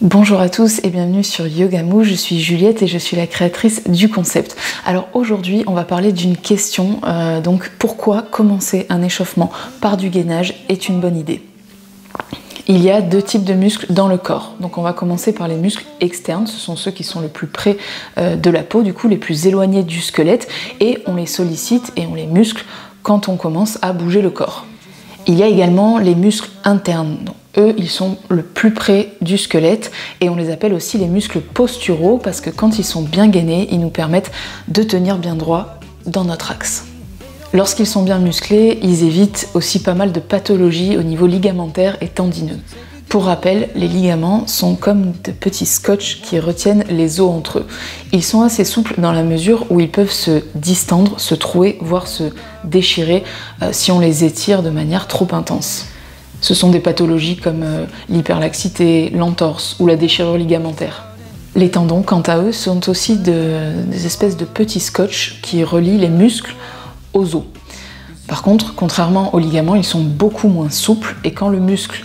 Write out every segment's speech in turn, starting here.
Bonjour à tous et bienvenue sur Yogamou, je suis Juliette et je suis la créatrice du concept. Alors aujourd'hui on va parler d'une question, donc pourquoi commencer un échauffement par du gainage est une bonne idée. Il y a deux types de muscles dans le corps, donc on va commencer par les muscles externes, ce sont ceux qui sont le plus près de la peau, du coup les plus éloignés du squelette, et on les sollicite et on les muscle quand on commence à bouger le corps. Il y a également les muscles internes, donc eux ils sont le plus près du squelette et on les appelle aussi les muscles posturaux parce que quand ils sont bien gainés, ils nous permettent de tenir bien droit dans notre axe. Lorsqu'ils sont bien musclés, ils évitent aussi pas mal de pathologies au niveau ligamentaire et tendineux. Pour rappel, les ligaments sont comme de petits scotch qui retiennent les os entre eux. Ils sont assez souples dans la mesure où ils peuvent se distendre, se trouer, voire se déchirer si on les étire de manière trop intense. Ce sont des pathologies comme l'hyperlaxité, l'entorse ou la déchirure ligamentaire. Les tendons, quant à eux, sont aussi des espèces de petits scotch qui relient les muscles aux os. Par contre, contrairement aux ligaments, ils sont beaucoup moins souples et quand le muscle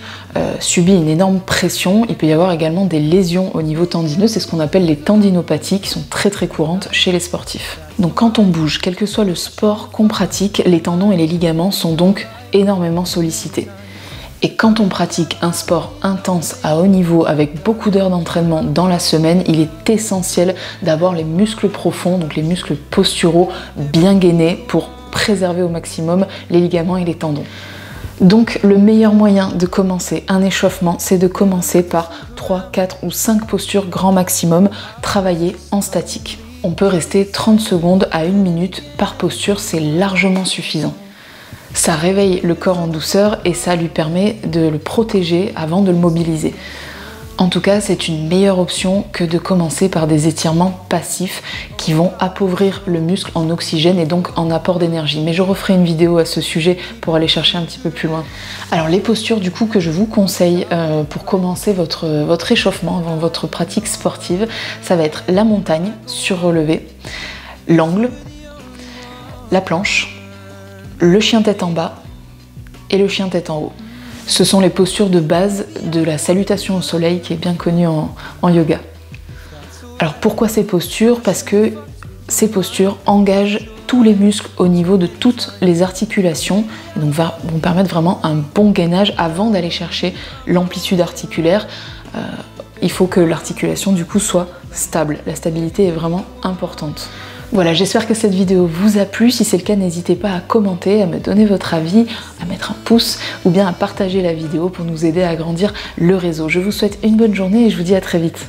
subit une énorme pression, il peut y avoir également des lésions au niveau tendineux, c'est ce qu'on appelle les tendinopathies qui sont très courantes chez les sportifs. Donc quand on bouge, quel que soit le sport qu'on pratique, les tendons et les ligaments sont donc énormément sollicités. Et quand on pratique un sport intense à haut niveau avec beaucoup d'heures d'entraînement dans la semaine, il est essentiel d'avoir les muscles profonds, donc les muscles posturaux bien gainés pour préserver au maximum les ligaments et les tendons. Donc le meilleur moyen de commencer un échauffement, c'est de commencer par 3, 4 ou 5 postures grand maximum, travailler en statique. On peut rester 30 secondes à 1 minute par posture, c'est largement suffisant. Ça réveille le corps en douceur et ça lui permet de le protéger avant de le mobiliser. En tout cas, c'est une meilleure option que de commencer par des étirements passifs qui vont appauvrir le muscle en oxygène et donc en apport d'énergie. Mais je referai une vidéo à ce sujet pour aller chercher un petit peu plus loin. Alors les postures du coup que je vous conseille pour commencer votre échauffement avant votre pratique sportive, ça va être la montagne sur relevé, l'angle, la planche, le chien tête en bas et le chien tête en haut. Ce sont les postures de base de la salutation au soleil qui est bien connue en yoga. Alors pourquoi ces postures? Parce que ces postures engagent tous les muscles au niveau de toutes les articulations et donc vont permettre vraiment un bon gainage avant d'aller chercher l'amplitude articulaire. Il faut que l'articulation du coup soit stable. La stabilité est vraiment importante. Voilà, j'espère que cette vidéo vous a plu. Si c'est le cas, n'hésitez pas à commenter, à me donner votre avis, à mettre un pouce ou bien à partager la vidéo pour nous aider à agrandir le réseau. Je vous souhaite une bonne journée et je vous dis à très vite.